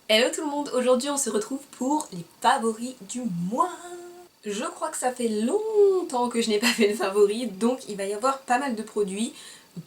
Hello tout le monde, aujourd'hui on se retrouve pour les favoris du mois. Je crois que ça fait longtemps que je n'ai pas fait de favoris, donc il va y avoir pas mal de produits,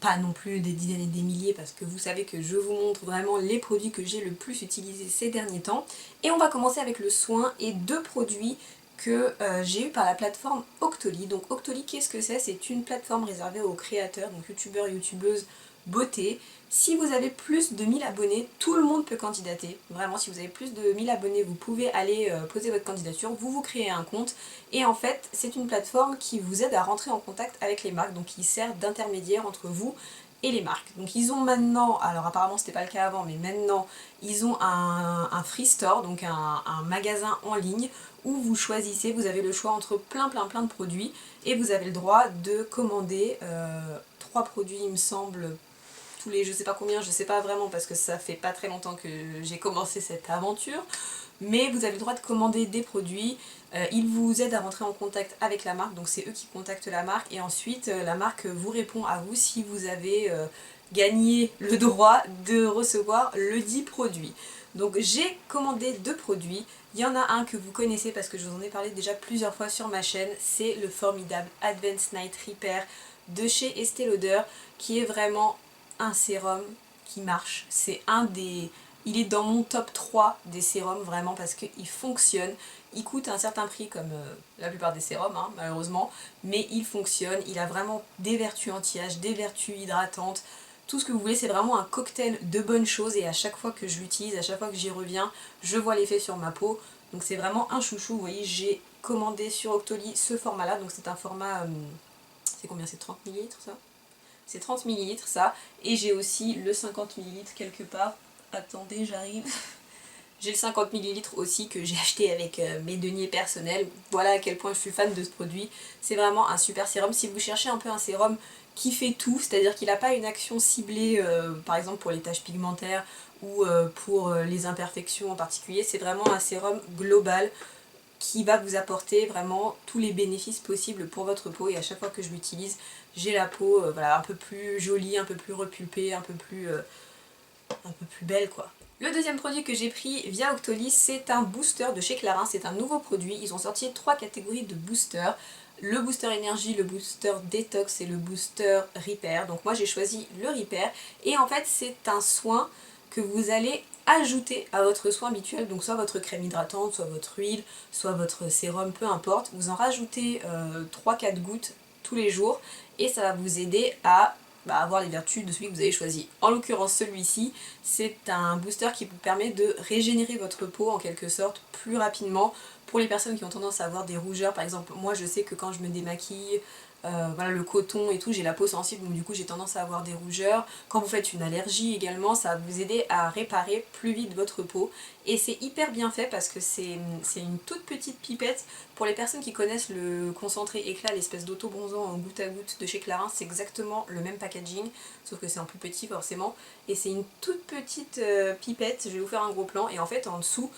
pas non plus des dizaines et des milliers parce que vous savez que je vous montre vraiment les produits que j'ai le plus utilisés ces derniers temps. Et on va commencer avec le soin et deux produits que j'ai eu par la plateforme Octoly. Donc Octoly, qu'est-ce que c'est? C'est une plateforme réservée aux créateurs, donc youtubeurs, youtubeuses, beauté. Si vous avez plus de 1000 abonnés, tout le monde peut candidater. Vraiment, si vous avez plus de 1000 abonnés, vous pouvez aller poser votre candidature, vous créez un compte. Et en fait, c'est une plateforme qui vous aide à rentrer en contact avec les marques, donc qui sert d'intermédiaire entre vous et les marques. Donc ils ont maintenant, alors apparemment c'était pas le cas avant, mais maintenant ils ont un free store, donc un magasin en ligne où vous choisissez, vous avez le choix entre plein de produits et vous avez le droit de commander 3 produits il me semble tous les je sais pas combien, je sais pas vraiment parce que ça fait pas très longtemps que j'ai commencé cette aventure, mais vous avez le droit de commander des produits, ils vous aident à rentrer en contact avec la marque, donc c'est eux qui contactent la marque et ensuite la marque vous répond à vous si vous avez gagné le droit de recevoir le dit produit. Donc j'ai commandé deux produits, il y en a un que vous connaissez parce que je vous en ai parlé déjà plusieurs fois sur ma chaîne, c'est le formidable Advanced Night Repair de chez Estée Lauder qui est vraiment un sérum qui marche. C'est un des... Il est dans mon top 3 des sérums vraiment parce qu'il fonctionne. Il coûte un certain prix comme la plupart des sérums hein, malheureusement, mais il fonctionne. Il a vraiment des vertus anti-âge, des vertus hydratantes. Tout ce que vous voulez, c'est vraiment un cocktail de bonnes choses et à chaque fois que je l'utilise, à chaque fois que j'y reviens, je vois l'effet sur ma peau. Donc c'est vraiment un chouchou. Vous voyez, j'ai commandé sur Octoly ce format-là. Donc c'est un format... c'est combien? C'est 30 millilitres ça? C'est 30 millilitres ça, et j'ai aussi le 50 millilitres quelque part. Attendez, j'arrive. J'ai le 50 millilitres aussi que j'ai acheté avec mes deniers personnels. Voilà à quel point je suis fan de ce produit. C'est vraiment un super sérum. Si vous cherchez un peu un sérum qui fait tout, c'est-à-dire qu'il n'a pas une action ciblée, par exemple pour les taches pigmentaires ou pour les imperfections en particulier, c'est vraiment un sérum global qui va vous apporter vraiment tous les bénéfices possibles pour votre peau et à chaque fois que je l'utilise, j'ai la peau voilà, un peu plus jolie, un peu plus repulpée, un peu plus belle quoi. Le deuxième produit que j'ai pris via Octoly, c'est un booster de chez Clarins, c'est un nouveau produit. Ils ont sorti 3 catégories de boosters. Le booster énergie, le booster détox et le booster repair. Donc moi j'ai choisi le repair et en fait c'est un soin que vous allez ajouter à votre soin habituel, donc soit votre crème hydratante, soit votre huile, soit votre sérum, peu importe. Vous en rajoutez 3-4 gouttes tous les jours et ça va vous aider à avoir les vertus de celui que vous avez choisi. En l'occurrence celui-ci, c'est un booster qui vous permet de régénérer votre peau en quelque sorte plus rapidement. Pour les personnes qui ont tendance à avoir des rougeurs, par exemple, moi je sais que quand je me démaquille, voilà, le coton et tout, j'ai la peau sensible, donc du coup j'ai tendance à avoir des rougeurs. Quand vous faites une allergie également, ça va vous aider à réparer plus vite votre peau. Et c'est hyper bien fait parce que c'est une toute petite pipette. Pour les personnes qui connaissent le concentré éclat, l'espèce d'auto-bronzant en goutte à goutte de chez Clarins, c'est exactement le même packaging, sauf que c'est en plus petit forcément. Et c'est une toute petite pipette, je vais vous faire un gros plan, et en fait en dessous,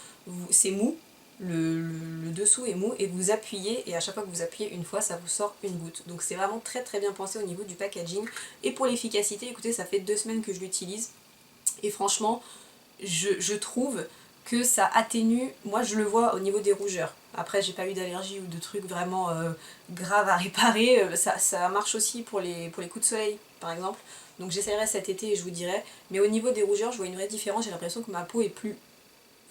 c'est mou, le dessous est mou et vous appuyez et à chaque fois que vous appuyez une fois ça vous sort une goutte. Donc c'est vraiment très bien pensé au niveau du packaging. Et pour l'efficacité, écoutez, ça fait 2 semaines que je l'utilise et franchement je trouve que ça atténue, moi je le vois au niveau des rougeurs. Après j'ai pas eu d'allergie ou de trucs vraiment graves à réparer, ça marche aussi pour les coups de soleil par exemple. Donc j'essaierai cet été et je vous dirai. Mais au niveau des rougeurs je vois une vraie différence, j'ai l'impression que ma peau est plus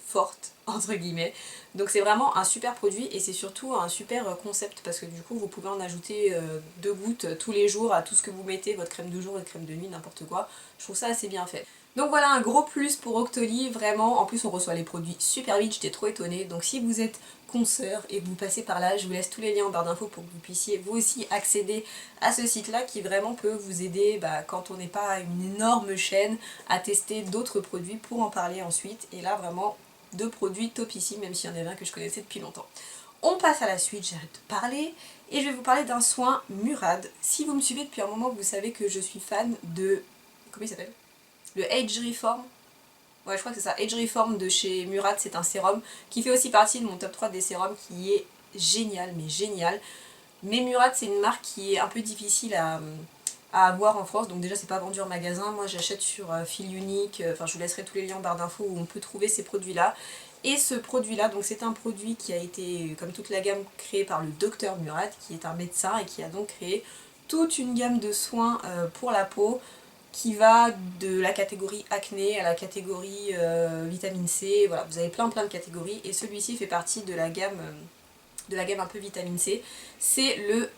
forte entre guillemets. Donc c'est vraiment un super produit et c'est surtout un super concept parce que du coup vous pouvez en ajouter 2 gouttes tous les jours à tout ce que vous mettez, votre crème de jour, votre crème de nuit, n'importe quoi. Je trouve ça assez bien fait. Donc voilà un gros plus pour Octoly, vraiment. En plus on reçoit les produits super vite, j'étais trop étonnée. Donc si vous êtes consoeur et que vous passez par là, je vous laisse tous les liens en barre d'infos pour que vous puissiez vous aussi accéder à ce site là qui vraiment peut vous aider quand on n'est pas une énorme chaîne à tester d'autres produits pour en parler ensuite. Et là vraiment 2 produits top ici, même s'il y en avait un que je connaissais depuis longtemps. On passe à la suite, j'arrête de parler et je vais vous parler d'un soin Murad. Si vous me suivez depuis un moment, vous savez que je suis fan de... Comment il s'appelle? Le Age Reform. Ouais, je crois que c'est ça. Age Reform de chez Murad, c'est un sérum qui fait aussi partie de mon top 3 des sérums qui est génial, mais génial. Mais Murad, c'est une marque qui est un peu difficile à avoir en France. Donc déjà c'est pas vendu en magasin, moi j'achète sur Fil Unique, enfin je vous laisserai tous les liens en barre d'infos où on peut trouver ces produits là. Et ce produit là, donc c'est un produit qui a été, comme toute la gamme, créé par le docteur Murad, qui est un médecin et qui a donc créé toute une gamme de soins pour la peau, qui va de la catégorie acné à la catégorie vitamine C, voilà, vous avez plein de catégories, et celui-ci fait partie de la gamme un peu vitamine C. C'est le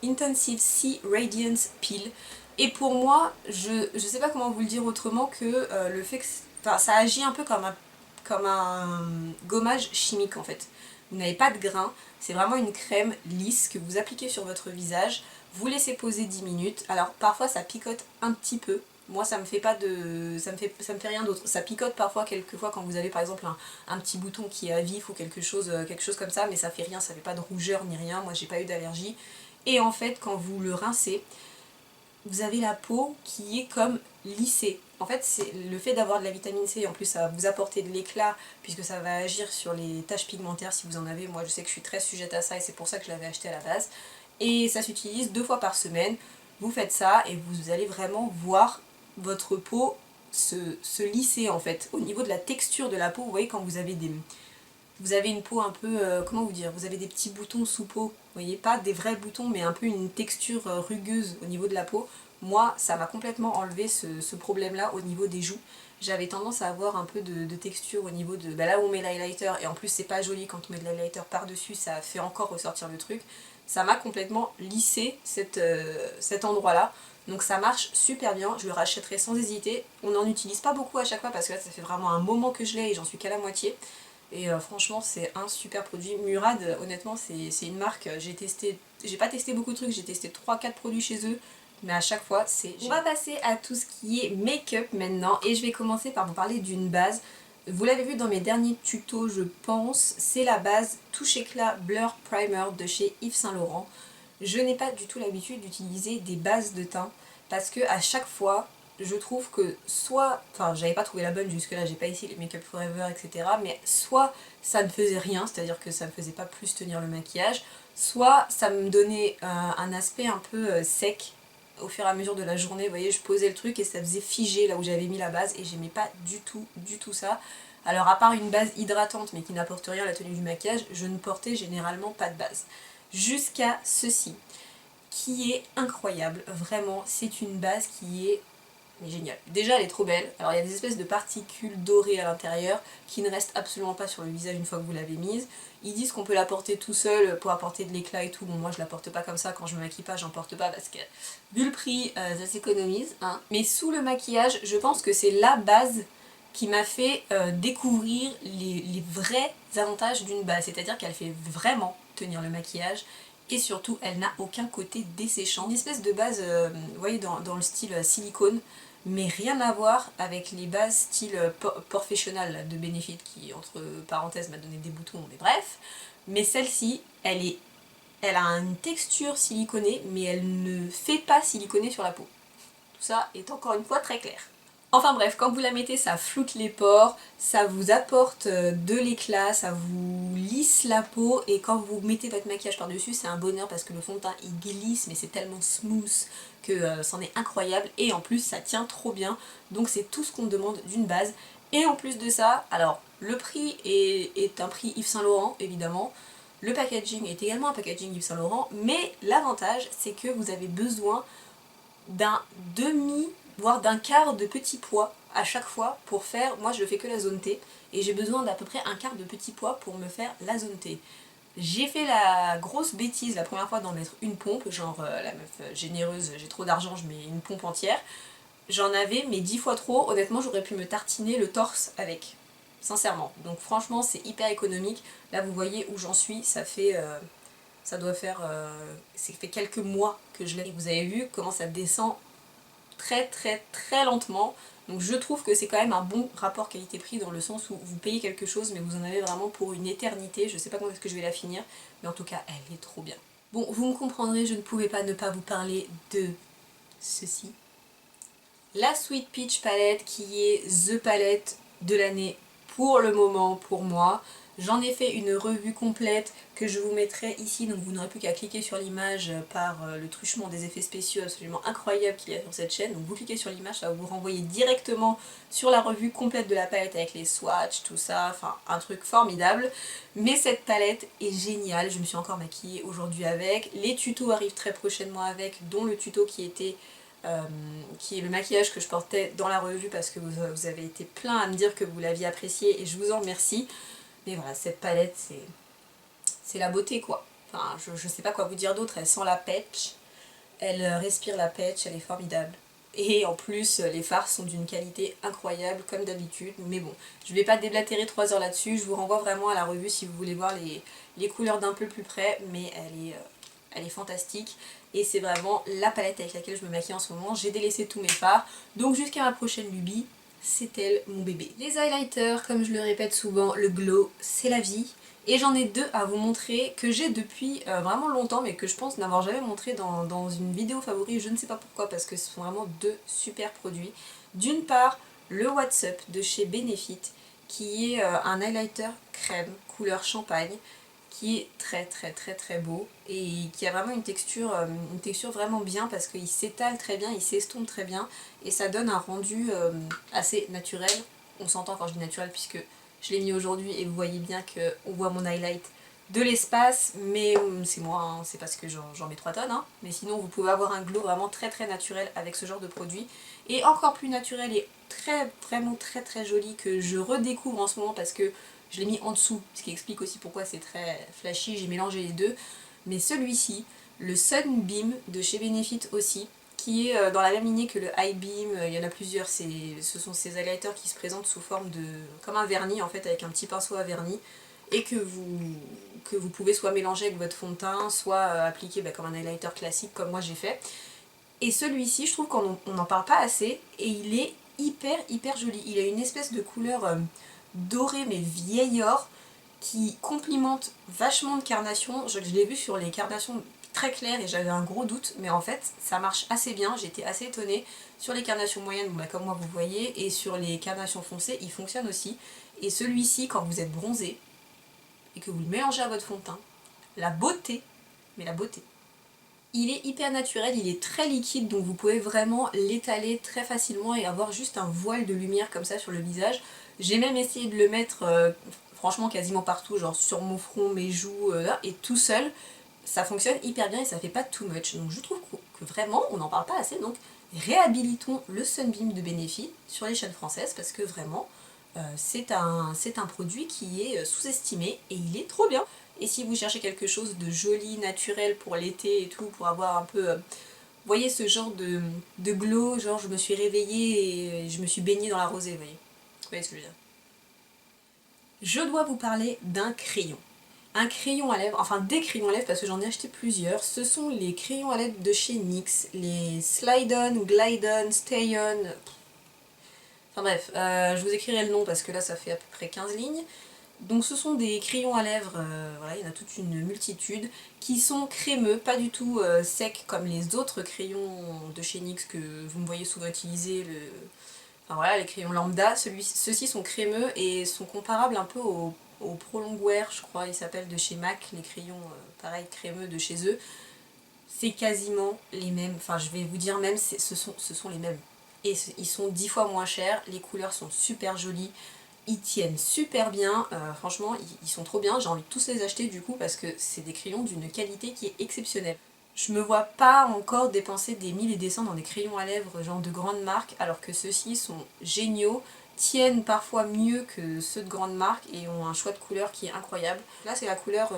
Intensive C Radiance Peel. Et pour moi, je sais pas comment vous le dire autrement que le fait que enfin, ça agit un peu comme un gommage chimique en fait. Vous n'avez pas de grains, c'est vraiment une crème lisse que vous appliquez sur votre visage, vous laissez poser 10 minutes. Alors parfois ça picote un petit peu, moi ça me fait pas de. Ça me fait rien d'autre. Ça picote parfois quelquefois quand vous avez par exemple un petit bouton qui est à vif ou quelque chose comme ça, mais ça fait rien, ça fait pas de rougeur ni rien, moi j'ai pas eu d'allergie. Et en fait quand vous le rincez, vous avez la peau qui est comme lissée. En fait, c'est le fait d'avoir de la vitamine C, en plus ça va vous apporter de l'éclat, puisque ça va agir sur les taches pigmentaires si vous en avez. Moi je sais que je suis très sujette à ça et c'est pour ça que je l'avais acheté à la base. Et ça s'utilise 2 fois par semaine. Vous faites ça et vous allez vraiment voir votre peau se lisser en fait. Au niveau de la texture de la peau, vous voyez quand vous avez une peau un peu, comment vous dire, vous avez des petits boutons sous peau, vous voyez, pas des vrais boutons mais un peu une texture rugueuse au niveau de la peau. Moi ça m'a complètement enlevé ce problème là au niveau des joues. J'avais tendance à avoir un peu de texture au niveau de, bah là où on met l'highlighter, et en plus c'est pas joli quand on met de l'highlighter par dessus, ça fait encore ressortir le truc. Ça m'a complètement lissé cet endroit là. Donc ça marche super bien, je le rachèterai sans hésiter. On n'en utilise pas beaucoup à chaque fois parce que là ça fait vraiment un moment que je l'ai et j'en suis qu'à la moitié. Et franchement c'est un super produit. Murad, honnêtement c'est une marque, j'ai pas testé beaucoup de trucs, j'ai testé 3-4 produits chez eux, mais à chaque fois c'est génial. On va passer à tout ce qui est make-up maintenant, et je vais commencer par vous parler d'une base. Vous l'avez vu dans mes derniers tutos je pense, c'est la base Touche Éclat Blur Primer de chez Yves Saint Laurent. Je n'ai pas du tout l'habitude d'utiliser des bases de teint, parce que à chaque fois je trouve que soit, enfin j'avais pas trouvé la bonne jusque là, j'ai pas essayé les Make Up Forever etc, mais soit ça ne faisait rien, c'est-à-dire que ça ne faisait pas plus tenir le maquillage, soit ça me donnait un aspect un peu sec au fur et à mesure de la journée. Vous voyez, je posais le truc et ça faisait figer là où j'avais mis la base, et j'aimais pas du tout ça. Alors à part une base hydratante mais qui n'apporte rien à la tenue du maquillage, je ne portais généralement pas de base. Jusqu'à ceci, qui est incroyable, vraiment, c'est une base qui est géniale. Déjà elle est trop belle, alors il y a des espèces de particules dorées à l'intérieur qui ne restent absolument pas sur le visage une fois que vous l'avez mise. Ils disent qu'on peut la porter tout seul pour apporter de l'éclat et tout, bon moi je la porte pas comme ça, quand je me maquille pas j'en porte pas parce que vu le prix ça s'économise, hein. Mais sous le maquillage je pense que c'est la base qui m'a fait découvrir les vrais avantages d'une base, c'est-à-dire qu'elle fait vraiment tenir le maquillage, et surtout elle n'a aucun côté desséchant. Une espèce de base, vous voyez, dans le style silicone, mais rien à voir avec les bases style Professional de Benefit qui, entre parenthèses, m'a donné des boutons, mais bref. Mais celle-ci, elle a une texture siliconée, mais elle ne fait pas siliconer sur la peau. Tout ça est encore une fois très clair. Enfin bref, quand vous la mettez, ça floute les pores, ça vous apporte de l'éclat, ça vous lisse la peau, et quand vous mettez votre maquillage par-dessus, c'est un bonheur parce que le fond de teint il glisse, mais c'est tellement smooth que c'en est incroyable, et en plus ça tient trop bien, donc c'est tout ce qu'on demande d'une base. Et en plus de ça, alors le prix est un prix Yves Saint Laurent évidemment, le packaging est également un packaging Yves Saint Laurent, mais l'avantage c'est que vous avez besoin d'un demi, voire d'un quart de petit pois à chaque fois pour faire, moi je fais que la zone T, et j'ai besoin d'à peu près un quart de petit pois pour me faire la zone T. J'ai fait la grosse bêtise la première fois d'en mettre une pompe, genre la meuf généreuse, j'ai trop d'argent, je mets une pompe entière. J'en avais mais 10 fois trop, honnêtement j'aurais pu me tartiner le torse avec, sincèrement. Donc franchement c'est hyper économique, là vous voyez où j'en suis, ça fait... ça doit faire, ça fait quelques mois que je l'ai. Et vous avez vu comment ça descend très lentement. Donc je trouve que c'est quand même un bon rapport qualité-prix dans le sens où vous payez quelque chose mais vous en avez vraiment pour une éternité. Je sais pas quand est-ce que je vais la finir, mais en tout cas elle est trop bien. Bon, vous me comprendrez, je ne pouvais pas ne pas vous parler de ceci. La Sweet Peach Palette qui est the palette de l'année pour le moment pour moi. J'en ai fait une revue complète que je vous mettrai ici, donc vous n'aurez plus qu'à cliquer sur l'image par le truchement des effets spéciaux absolument incroyables qu'il y a sur cette chaîne. Donc vous cliquez sur l'image, ça va vous renvoyer directement sur la revue complète de la palette avec les swatchs, tout ça, enfin un truc formidable. Mais cette palette est géniale, je me suis encore maquillée aujourd'hui avec. Les tutos arrivent très prochainement avec, dont le tuto qui était... qui est le maquillage que je portais dans la revue parce que vous avez été plein à me dire que vous l'aviez apprécié et je vous en remercie. Mais voilà, cette palette, c'est la beauté quoi. Enfin, je sais pas quoi vous dire d'autre, elle sent la pêche, elle respire la pêche, elle est formidable. Et en plus, les fards sont d'une qualité incroyable comme d'habitude. Mais bon, je vais pas déblatérer 3 heures là-dessus, je vous renvoie vraiment à la revue si vous voulez voir les couleurs d'un peu plus près. Mais elle est fantastique. Et c'est vraiment la palette avec laquelle je me maquille en ce moment. J'ai délaissé tous mes fards, donc jusqu'à ma prochaine lubie, c'est elle mon bébé. Les highlighters, comme je le répète souvent, le glow, c'est la vie. Et j'en ai deux à vous montrer que j'ai depuis vraiment longtemps mais que je pense n'avoir jamais montré dans une vidéo favori, je ne sais pas pourquoi parce que ce sont vraiment deux super produits. D'une part, le What's Up de chez Benefit qui est un highlighter crème couleur champagne qui est très beau et qui a vraiment une texture vraiment bien parce qu'il s'étale très bien, il s'estompe très bien et ça donne un rendu assez naturel. On s'entend quand je dis naturel puisque je l'ai mis aujourd'hui et vous voyez bien qu'on voit mon highlight de l'espace, mais c'est moi, hein, c'est parce que j'en mets 3 tonnes, hein. Mais sinon vous pouvez avoir un glow vraiment très naturel avec ce genre de produit, et encore plus naturel et vraiment très joli que je redécouvre en ce moment parce que je l'ai mis en dessous, ce qui explique aussi pourquoi c'est très flashy, j'ai mélangé les deux, mais celui-ci, le Sunbeam de chez Benefit aussi, qui est dans la même lignée que le High Beam, il y en a plusieurs, ce sont ces highlighters qui se présentent sous forme de... comme un vernis en fait, avec un petit pinceau à vernis, et que vous pouvez soit mélanger avec votre fond de teint, soit appliquer comme un highlighter classique comme moi j'ai fait. Et celui-ci, je trouve qu'on n'en parle pas assez, et il est hyper joli. Il a une espèce de couleur dorée mais vieil or, qui complimente vachement de carnation. Je l'ai vu sur les carnations très claires et j'avais un gros doute, mais en fait ça marche assez bien, j'étais assez étonnée. Sur les carnations moyennes, comme moi vous voyez, et sur les carnations foncées, il fonctionne aussi. Et celui-ci, quand vous êtes bronzé, et que vous le mélangez à votre fond de teint, la beauté, mais la beauté. Il est hyper naturel, il est très liquide, donc vous pouvez vraiment l'étaler très facilement et avoir juste un voile de lumière comme ça sur le visage. J'ai même essayé de le mettre franchement quasiment partout, genre sur mon front, mes joues, et tout seul. Ça fonctionne hyper bien et ça fait pas too much. Donc je trouve que vraiment, on n'en parle pas assez, donc réhabilitons le Sunbeam de Benefit sur les chaînes françaises parce que vraiment, c'est un produit qui est sous-estimé et il est trop bien. Et si vous cherchez quelque chose de joli, naturel pour l'été et tout, pour avoir un peu... vous voyez ce genre de glow, genre je me suis réveillée et je me suis baignée dans la rosée, vous voyez ce que je veux dire. Je dois vous parler d'un crayon. Un crayon à lèvres, enfin des crayons à lèvres parce que j'en ai acheté plusieurs. Ce sont les crayons à lèvres de chez NYX, les Slide On, Glide On, Stay On... Enfin bref, je vous écrirai le nom parce que là ça fait à peu près 15 lignes. Donc ce sont des crayons à lèvres, voilà, il y en a toute une multitude, qui sont crémeux, pas du tout secs comme les autres crayons de chez NYX que vous me voyez souvent utiliser, enfin voilà, les crayons lambda. Ceux-ci sont crémeux et sont comparables un peu au Pro Longwear, je crois, ils s'appellent de chez MAC, les crayons pareil crémeux de chez eux. C'est quasiment les mêmes, enfin je vais vous dire même, ce sont les mêmes. Et ils sont 10 fois moins chers, les couleurs sont super jolies. Ils tiennent super bien, franchement ils sont trop bien, j'ai envie de tous les acheter du coup parce que c'est des crayons d'une qualité qui est exceptionnelle. Je me vois pas encore dépenser des 1000 et des cents dans des crayons à lèvres genre de grande marque alors que ceux-ci sont géniaux, tiennent parfois mieux que ceux de grande marque et ont un choix de couleur qui est incroyable. Là c'est la couleur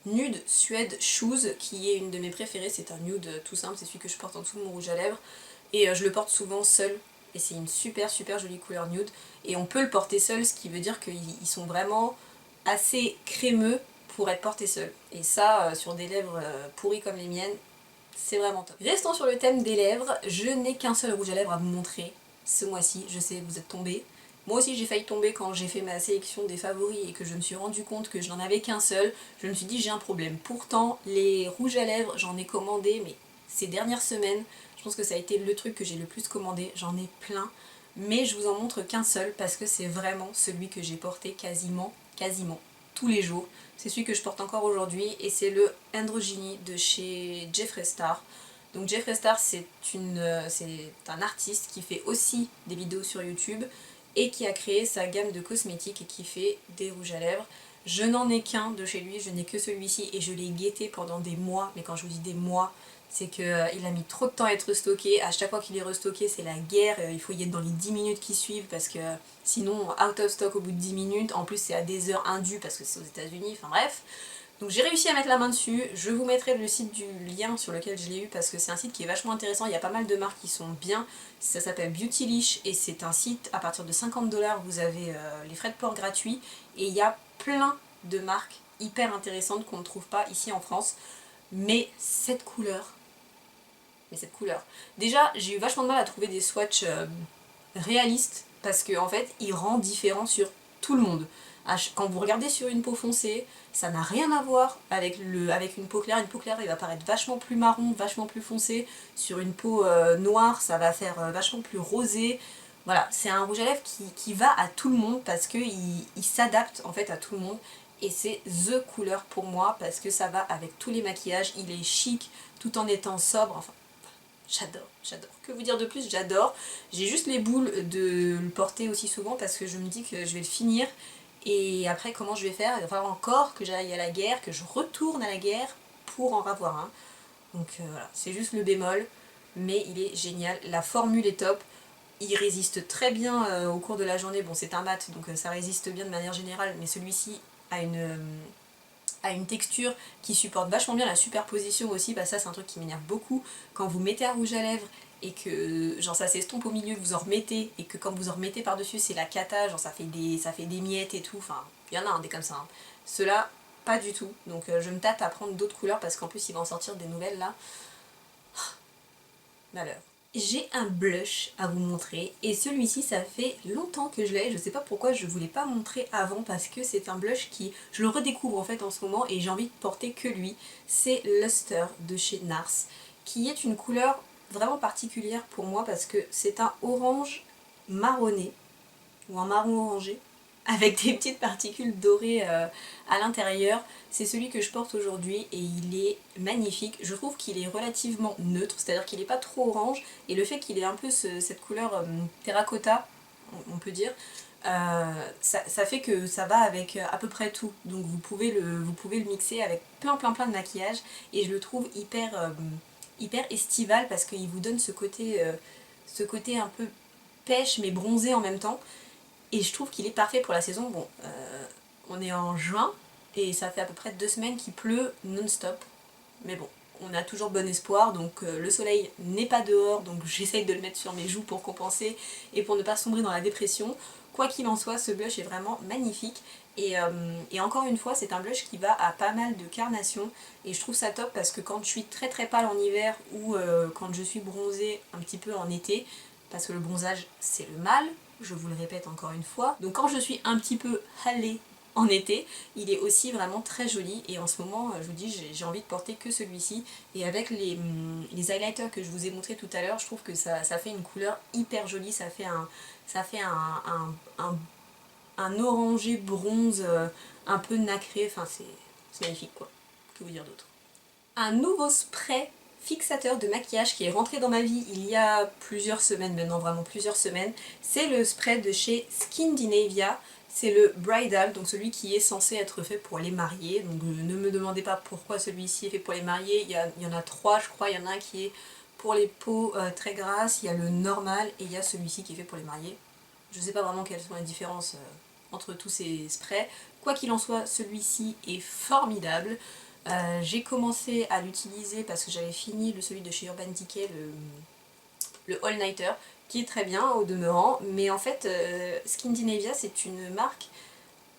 Nude Suede Shoes qui est une de mes préférées, c'est un nude tout simple, c'est celui que je porte en dessous de mon rouge à lèvres et je le porte souvent seul. Et c'est une super jolie couleur nude. Et on peut le porter seul, ce qui veut dire qu'ils sont vraiment assez crémeux pour être portés seul. Et ça, sur des lèvres pourries comme les miennes, c'est vraiment top. Restons sur le thème des lèvres, je n'ai qu'un seul rouge à lèvres à vous montrer ce mois-ci. Je sais, vous êtes tombés. Moi aussi j'ai failli tomber quand j'ai fait ma sélection des favoris et que je me suis rendu compte que je n'en avais qu'un seul. Je me suis dit j'ai un problème. Pourtant, les rouges à lèvres, j'en ai commandé, mais ces dernières semaines, je pense que ça a été le truc que j'ai le plus commandé, j'en ai plein. mais je vous en montre qu'un seul parce que c'est vraiment celui que j'ai porté quasiment tous les jours. C'est celui que je porte encore aujourd'hui et c'est le Androgyny de chez Jeffree Star. Donc Jeffree Star c'est un artiste qui fait aussi des vidéos sur YouTube et qui a créé sa gamme de cosmétiques et qui fait des rouges à lèvres. Je n'en ai qu'un de chez lui, je n'ai que celui-ci et je l'ai guetté pendant des mois, mais quand je vous dis des mois, c'est qu'il a mis trop de temps à être restocké. À chaque fois qu'il est restocké, c'est la guerre. Il faut y être dans les 10 minutes qui suivent parce que sinon, out of stock au bout de 10 minutes. En plus, c'est à des heures indues parce que c'est aux États-Unis. Enfin bref. Donc j'ai réussi à mettre la main dessus. Je vous mettrai le site du lien sur lequel je l'ai eu parce que c'est un site qui est vachement intéressant. Il y a pas mal de marques qui sont bien. Ça s'appelle Beautylish et c'est un site à partir de 50$. Vous avez les frais de port gratuits et il y a plein de marques hyper intéressantes qu'on ne trouve pas ici en France. Mais cette couleur, déjà j'ai eu vachement de mal à trouver des swatchs réalistes parce que en fait il rend différent sur tout le monde. Quand vous regardez sur une peau foncée, ça n'a rien à voir avec une peau claire. Une peau claire il va paraître vachement plus marron, vachement plus foncé. Sur une peau noire ça va faire vachement plus rosé. Voilà, c'est un rouge à lèvres qui va à tout le monde parce qu'il s'adapte en fait à tout le monde. Et c'est THE couleur pour moi parce que ça va avec tous les maquillages, il est chic tout en étant sobre, enfin j'adore, j'adore. Que vous dire de plus, j'adore. J'ai juste les boules de le porter aussi souvent parce que je me dis que je vais le finir et après comment je vais faire, il va falloir encore que j'aille à la guerre, que je retourne à la guerre pour en avoir un. Donc voilà, c'est juste le bémol, mais il est génial, la formule est top. Il résiste très bien au cours de la journée, bon c'est un mat donc ça résiste bien de manière générale, mais celui-ci a une texture qui supporte vachement bien la superposition aussi, bah ça c'est un truc qui m'énerve beaucoup, quand vous mettez un rouge à lèvres et que genre ça s'estompe au milieu, que vous en remettez, et que quand vous en remettez par dessus c'est la cata, genre ça fait des miettes et tout, enfin il y en a des comme ça, hein. Ceux-là pas du tout, donc je me tâte à prendre d'autres couleurs parce qu'en plus il va en sortir des nouvelles là, malheur. J'ai un blush à vous montrer et celui-ci ça fait longtemps que je l'ai, je sais pas pourquoi je voulais pas montrer avant parce que c'est un blush qui, je le redécouvre en fait en ce moment et j'ai envie de porter que lui, c'est Luster de chez NARS qui est une couleur vraiment particulière pour moi parce que c'est un orange marronné ou un marron orangé avec des petites particules dorées à l'intérieur. C'est celui que je porte aujourd'hui et il est magnifique. Je trouve qu'il est relativement neutre, c'est-à-dire qu'il n'est pas trop orange et le fait qu'il ait un peu cette couleur terracotta, on peut dire, ça fait que ça va avec à peu près tout. Donc vous pouvez le mixer avec plein de maquillage et je le trouve hyper estival parce qu'il vous donne ce côté un peu pêche mais bronzé en même temps. Et je trouve qu'il est parfait pour la saison. Bon, on est en juin et ça fait à peu près 2 semaines qu'il pleut non-stop. Mais bon, on a toujours bon espoir, donc le soleil n'est pas dehors, donc j'essaye de le mettre sur mes joues pour compenser et pour ne pas sombrer dans la dépression. Quoi qu'il en soit, ce blush est vraiment magnifique. Et encore une fois, c'est un blush qui va à pas mal de carnations. Et je trouve ça top parce que quand je suis très pâle en hiver ou quand je suis bronzée un petit peu en été, parce que le bronzage c'est le mal, je vous le répète encore une fois. Donc quand je suis un petit peu hâlée en été, il est aussi vraiment très joli et en ce moment je vous dis j'ai envie de porter que celui-ci et avec les highlighters que je vous ai montré tout à l'heure, je trouve que ça fait une couleur hyper jolie, ça fait un orangé bronze un peu nacré, enfin c'est magnifique quoi, que vous dire d'autre. Un nouveau spray fixateur de maquillage qui est rentré dans ma vie il y a plusieurs semaines, maintenant vraiment plusieurs semaines, c'est le spray de chez Skindinavia, c'est le Bridal, donc celui qui est censé être fait pour les mariés, donc ne me demandez pas pourquoi celui-ci est fait pour les mariés, il y en a 3 je crois, il y en a un qui est pour les peaux très grasses, il y a le normal et il y a celui-ci qui est fait pour les mariés. Je ne sais pas vraiment quelles sont les différences entre tous ces sprays, quoi qu'il en soit celui-ci est formidable. J'ai commencé à l'utiliser parce que j'avais fini celui de chez Urban Decay, le All Nighter, qui est très bien au demeurant, mais en fait Skindinavia c'est une marque,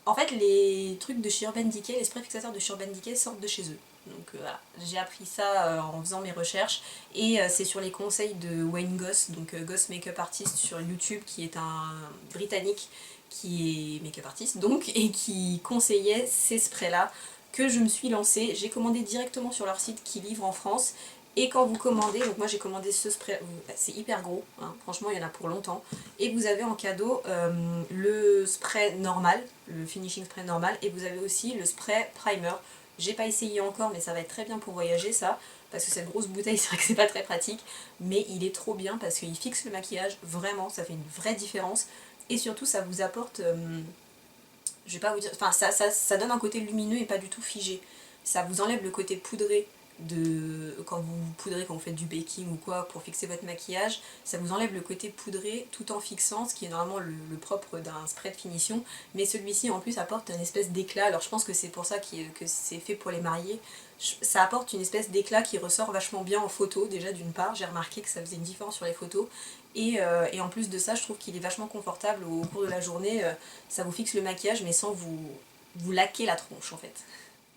en fait les trucs de chez Urban Decay, les sprays fixateurs de chez Urban Decay sortent de chez eux. Donc voilà, j'ai appris ça en faisant mes recherches et c'est sur les conseils de Wayne Goss, donc Goss Makeup Artist sur YouTube, qui est un britannique qui est make-up artist donc, et qui conseillait ces sprays là que je me suis lancée. J'ai commandé directement sur leur site qui livre en France Et quand vous commandez, donc moi j'ai commandé ce spray, c'est hyper gros, hein, franchement il y en a pour longtemps. Et vous avez en cadeau le spray normal, le finishing spray normal, et vous avez aussi le spray primer. J'ai pas essayé encore, mais ça va être très bien pour voyager ça, parce que cette grosse bouteille c'est vrai que c'est pas très pratique, mais il est trop bien parce qu'il fixe le maquillage, vraiment, ça fait une vraie différence. Et surtout ça vous apporte, je vais pas vous dire, enfin ça donne un côté lumineux et pas du tout figé. Ça vous enlève le côté poudré de quand vous poudrez, quand vous faites du baking ou quoi pour fixer votre maquillage, ça vous enlève le côté poudré tout en fixant, ce qui est normalement le propre d'un spray de finition, mais celui-ci en plus apporte une espèce d'éclat. Alors je pense que c'est pour ça que c'est fait pour les mariés. Ça apporte une espèce d'éclat qui ressort vachement bien en photo, déjà d'une part, j'ai remarqué que ça faisait une différence sur les photos, et en plus de ça je trouve qu'il est vachement confortable au cours de la journée, ça vous fixe le maquillage mais sans vous laquer la tronche en fait.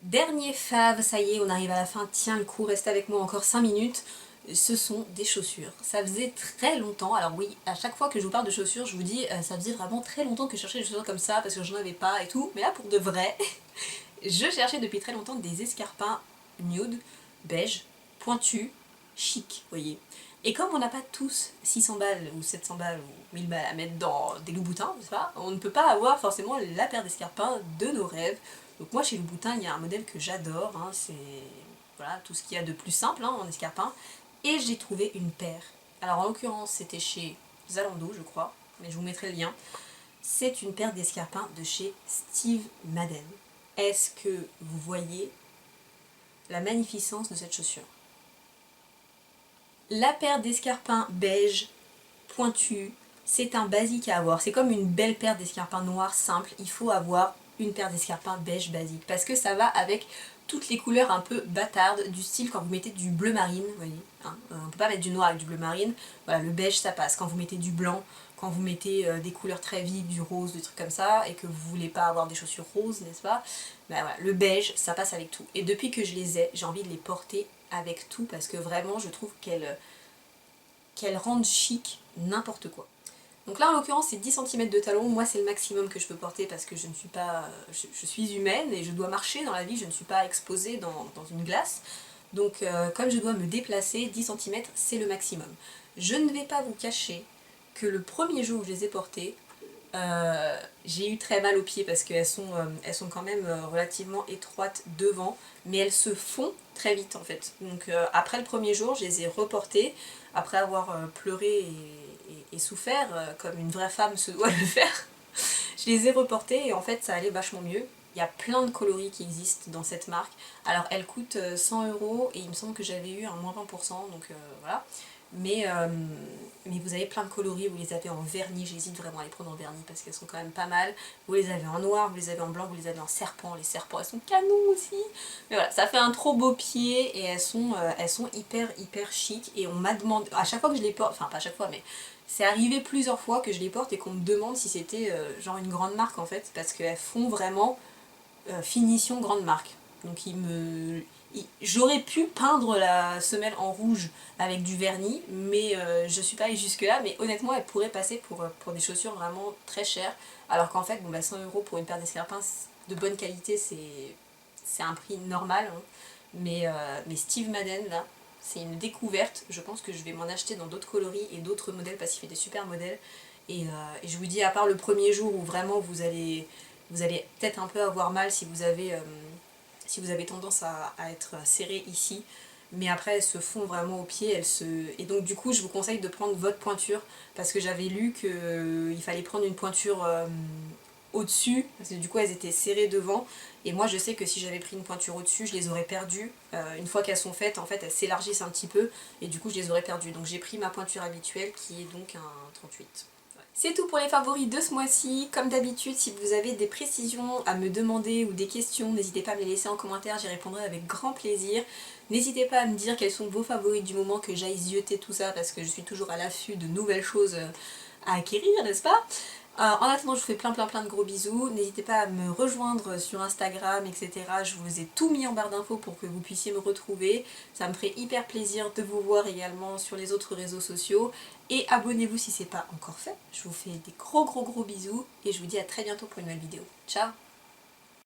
Dernier fave, ça y est, on arrive à la fin, tiens le coup, reste avec moi encore 5 minutes. Ce sont des chaussures. Ça faisait très longtemps, alors oui, à chaque fois que je vous parle de chaussures, je vous dis, ça faisait vraiment très longtemps que je cherchais des chaussures comme ça, parce que j'en avais pas et tout, mais là pour de vrai, je cherchais depuis très longtemps des escarpins nude, beige, pointus, chic, vous voyez. Et comme on n'a pas tous 600 balles ou 700 balles ou 1000 balles à mettre dans des Louboutins, n'est-ce pas, on ne peut pas avoir forcément la paire d'escarpins de nos rêves. Donc moi chez Louboutin il y a un modèle que j'adore, hein, c'est voilà, tout ce qu'il y a de plus simple hein, en escarpin. Et j'ai trouvé une paire. Alors en l'occurrence c'était chez Zalando je crois, mais je vous mettrai le lien. C'est une paire d'escarpins de chez Steve Madden. Est-ce que vous voyez la magnificence de cette chaussure? La paire d'escarpins beige, pointu, c'est un basique à avoir. C'est comme une belle paire d'escarpins noirs simple. Il faut avoir une paire d'escarpins beige basique parce que ça va avec toutes les couleurs un peu bâtardes du style quand vous mettez du bleu marine, vous voyez, hein, on peut pas mettre du noir avec du bleu marine, voilà, le beige ça passe. Quand vous mettez du blanc, quand vous mettez des couleurs très vives, du rose, des trucs comme ça, et que vous voulez pas avoir des chaussures roses, n'est-ce pas, ben voilà, le beige ça passe avec tout. Et depuis que je les ai, j'ai envie de les porter avec tout parce que vraiment je trouve qu'elles rendent chic n'importe quoi. Donc là en l'occurrence c'est 10 cm de talon, moi c'est le maximum que je peux porter parce que je ne suis pas. Je suis humaine et je dois marcher dans la vie, je ne suis pas exposée dans une glace. Donc comme je dois me déplacer, 10 cm c'est le maximum. Je ne vais pas vous cacher que le premier jour où je les ai portées, j'ai eu très mal aux pieds parce qu'elles sont quand même relativement étroites devant, mais elles se font très vite en fait. Donc après le premier jour, je les ai reportées, après avoir pleuré et souffert, comme une vraie femme se doit le faire. Je les ai reportées et en fait ça allait vachement mieux. Il y a plein de coloris qui existent dans cette marque. Alors elle coûte 100 € et il me semble que j'avais eu un moins 20%, donc voilà. Mais vous avez plein de coloris, vous les avez en vernis, j'hésite vraiment à les prendre en vernis parce qu'elles sont quand même pas mal. Vous les avez en noir, vous les avez en blanc, vous les avez en serpent, les serpents elles sont canons aussi. Mais voilà, ça fait un trop beau pied et elles sont hyper chic et on m'a demandé, à chaque fois que je les porte, enfin pas à chaque fois mais c'est arrivé plusieurs fois que je les porte et qu'on me demande si c'était genre une grande marque en fait, parce qu'elles font vraiment finition grande marque. Donc j'aurais pu peindre la semelle en rouge avec du vernis, mais je suis pas allée jusque là, mais honnêtement elle pourrait passer pour des chaussures vraiment très chères, alors qu'en fait bon, bah, 100 € pour une paire d'escarpins de bonne qualité c'est un prix normal, hein. Mais Steve Madden là, c'est une découverte, je pense que je vais m'en acheter dans d'autres coloris et d'autres modèles parce qu'il fait des super modèles. Et je vous dis, à part le premier jour où vraiment vous allez peut-être un peu avoir mal si vous avez tendance à être serré ici, mais après elles se font vraiment au pied, et donc du coup je vous conseille de prendre votre pointure parce que j'avais lu qu'il fallait prendre une pointure au-dessus, parce que du coup elles étaient serrées devant, et moi je sais que si j'avais pris une pointure au-dessus je les aurais perdues. Une fois qu'elles sont faites, en fait elles s'élargissent un petit peu et du coup je les aurais perdues, donc j'ai pris ma pointure habituelle qui est donc un 38. C'est tout pour les favoris de ce mois-ci. Comme d'habitude, si vous avez des précisions à me demander ou des questions, n'hésitez pas à me les laisser en commentaire, j'y répondrai avec grand plaisir. N'hésitez pas à me dire quels sont vos favoris du moment, que j'aille zioter tout ça parce que je suis toujours à l'affût de nouvelles choses à acquérir, n'est-ce pas? En attendant, je vous fais plein de gros bisous. N'hésitez pas à me rejoindre sur Instagram, etc. Je vous ai tout mis en barre d'infos pour que vous puissiez me retrouver. Ça me ferait hyper plaisir de vous voir également sur les autres réseaux sociaux. Et abonnez-vous si ce n'est pas encore fait. Je vous fais des gros bisous et je vous dis à très bientôt pour une nouvelle vidéo. Ciao!